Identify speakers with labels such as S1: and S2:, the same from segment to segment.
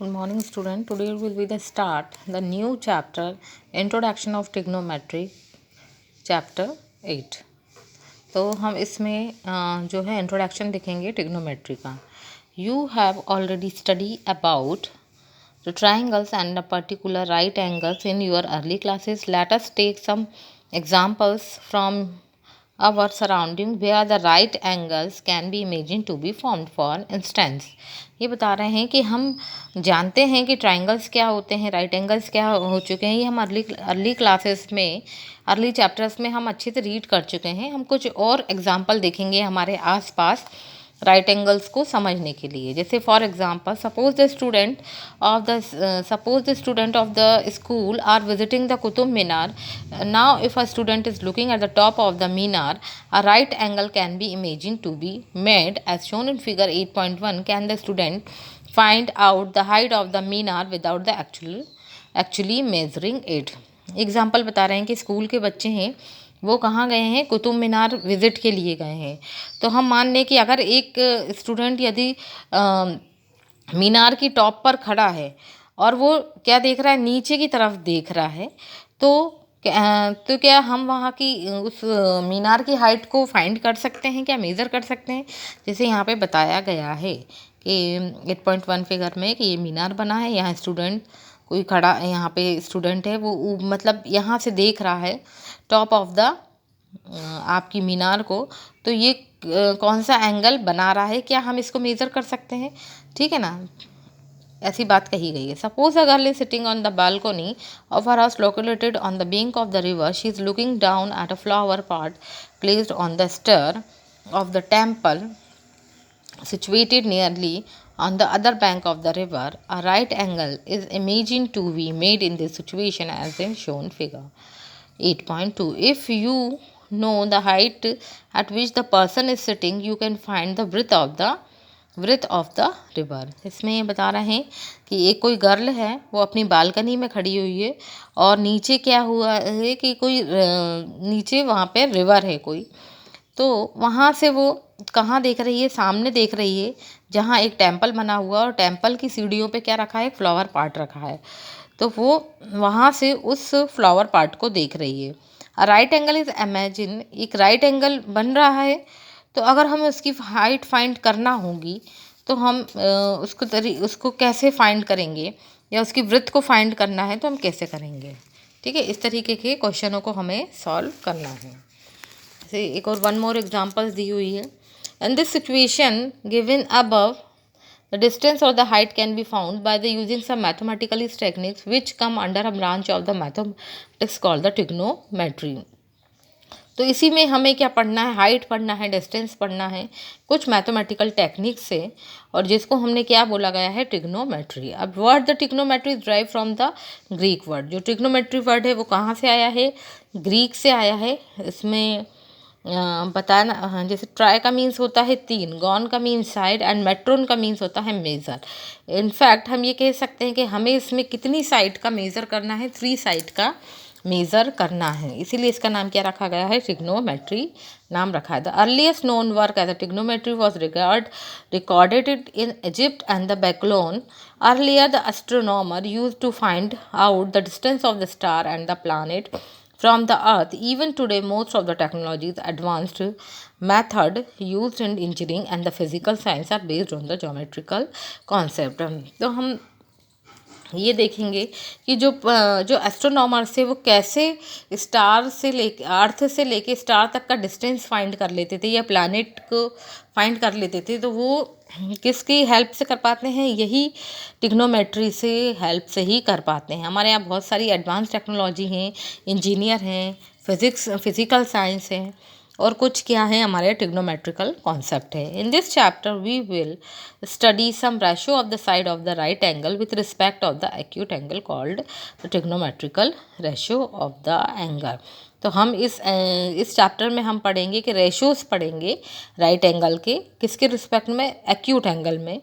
S1: Good morning, student. Today will be the new chapter, Introduction of Trigonometry, chapter 8. तो हम इसमें जो है इंट्रोडक्शन देखेंगे ट्रिग्नोमेट्री का. You have already studied about the triangles and the particular right angles in your early classes. Let us take some examples from our surrounding where the right angles can be imagined to be formed. For instance, ये बता रहे हैं कि हम जानते हैं कि triangles क्या होते हैं, राइट एंगल्स क्या हो चुके हैं. ये हम अर्ली क्लासेस में, अर्ली चैप्टर्स में हम अच्छे से रीड कर चुके हैं. हम कुछ और एग्जांपल देखेंगे हमारे आसपास राइट एंगल्स को समझने के लिए. जैसे for example, suppose the student of the school are visiting the Qutub Minar. Now if a student is looking at the top of the minar, a right angle can be imagined to be made as shown in figure 8.1. Can the student find out the height of the Minar without the actually measuring it? Example बता रहे हैं कि school के बच्चे हैं, वो कहाँ गए हैं, कुतुब मीनार विज़िट के लिए गए हैं. तो हम मान लें कि अगर एक स्टूडेंट यदि मीनार की टॉप पर खड़ा है और वो क्या देख रहा है, नीचे की तरफ देख रहा है, तो क्या हम वहाँ की उस मीनार की हाइट को फाइंड कर सकते हैं, क्या मेज़र कर सकते हैं. जैसे यहाँ पे बताया गया है कि 8.1 फिगर में कि ये मीनार बना है, यहाँ स्टूडेंट कोई खड़ा, यहाँ पे स्टूडेंट है, वो मतलब यहाँ से देख रहा है टॉप ऑफ द आपकी मीनार को. तो ये कौन सा एंगल बना रहा है, क्या हम इसको मेज़र कर सकते हैं. ठीक है ना, ऐसी बात कही गई है. Suppose a girl is sitting on the balcony of her house located on the bank of the river. She is looking down at a flower pot placed on the stair of the temple situated nearly on the other bank of the river. A right angle is imagined to be made in this situation as in shown figure 8.2. If you know the height at which the person is sitting, you can find the width of the river. इसमें ये बता रहे हैं कि एक कोई girl है, वो अपनी बालकनी में खड़ी हुई है और नीचे क्या हुआ है कि कोई नीचे वहाँ पे रिवर है कोई. तो वहाँ से वो कहाँ देख रही है, सामने देख रही है जहाँ एक टेम्पल बना हुआ और टेम्पल की सीढ़ियों पे क्या रखा है, एक फ्लावर पॉट रखा है. तो वो वहाँ से उस फ्लावर पॉट को देख रही है. राइट एंगल इज इमेजिन, एक राइट एंगल बन रहा है. तो अगर हमें उसकी हाइट फाइंड करना होगी तो हम उसको कैसे फाइंड करेंगे, या उसकी वृत्त को फाइंड करना है तो हम कैसे करेंगे. ठीक है, इस तरीके के क्वेश्चनों को हमें सॉल्व करना है. से एक और वन मोर एग्जांपल्स दी हुई है. In this situation given above, the distance or the height can be found by the using some mathematical techniques which come under a branch of the mathematics called the trigonometry. तो इसी में हमें क्या पढ़ना है, height पढ़ना है, distance पढ़ना है कुछ मैथमेटिकल टेक्निक से, और जिसको हमने क्या बोला गया है, ट्रिग्नोमेट्री. अब word the trigonometry drive from the Greek word. जो ट्रिग्नोमेट्री वर्ड है वो कहाँ से आया है, ग्रीक से आया है. इसमें बताना, जैसे ट्राई का मीन्स होता है 3, गॉन का मीन्स साइड, एंड मेट्रोन का मीन्स होता है मेज़र. इनफैक्ट हम ये कह सकते हैं कि हमें इसमें कितनी साइड का मेज़र करना है, 3 साइड का मेज़र करना है. इसीलिए इसका नाम क्या रखा गया है, ट्रिग्नोमेट्री नाम रखा है. The earliest known work as a trigonometry was recorded in Egypt and the Babylon. Earlier the astronomer use to find out the distance of the star and the planet from the earth. Even today most of the technologies advanced method used in engineering and the physical science are based on the geometrical concept. तो हम ये देखेंगे कि जो astronomers थे वो कैसे star से लेके, अर्थ से लेके स्टार तक का डिस्टेंस फाइंड कर लेते थे या प्लैनेट को फाइंड कर लेते थे. तो वो किसकी हेल्प से कर पाते हैं, यही ट्रिग्नोमेट्री से हेल्प से ही कर पाते हैं. हमारे यहाँ बहुत सारी एडवांस टेक्नोलॉजी हैं, इंजीनियर हैं, फिजिकल साइंस हैं, और कुछ क्या है, हमारे ट्रिग्नोमेट्रिकल कॉन्सेप्ट है. In this chapter we will study some ratio of the side of the right angle with respect of the acute angle called the trigonometrical ratio of the angle. तो हम इस चैप्टर में हम पढ़ेंगे कि ratios पढ़ेंगे right angle के, किसके रिस्पेक्ट में, एक्यूट एंगल में.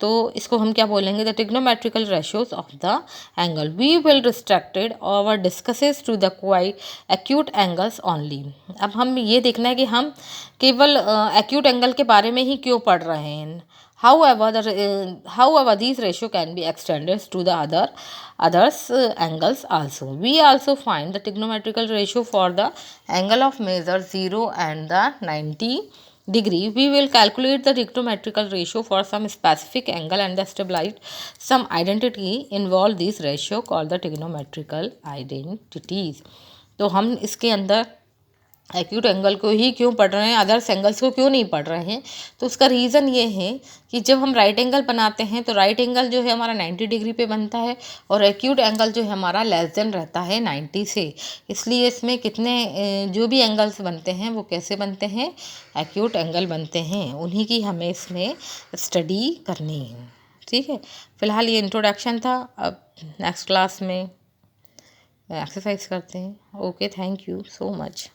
S1: तो इसको हम क्या बोलेंगे, the trigonometrical ratios of the angle. We will restricted or discusses to the quite acute angles only. अब हम ये देखना है कि हम केवल एक्यूट एंगल के बारे में ही क्यों पढ़ रहे हैं. However, these ratio can be extended to the others angles also. We also find the trigonometrical ratio for the angle of measure 0 and the 90 degree. We will calculate the trigonometrical ratio for some specific angle and establish some identity involve this ratio called the trigonometrical identities. तो हम इसके अंदर acute angle को ही क्यों पढ़ रहे हैं, others angles को क्यों नहीं पढ़ रहे हैं? तो उसका रीज़न ये है कि जब हम राइट एंगल बनाते हैं तो राइट एंगल जो है हमारा 90 डिग्री पे बनता है और एक्यूट एंगल जो है हमारा लेस देन रहता है 90 से। इसलिए इसमें कितने जो भी एंगल्स बनते हैं वो कैसे बनते हैं, एक्यूट एंगल बनते हैं, उन्हीं की हमें इसमें स्टडी करनी है। ठीक है, फ़िलहाल ये इंट्रोडक्शन था। अब नेक्स्ट क्लास में एक्सरसाइज करते हैं। Okay, thank you so much.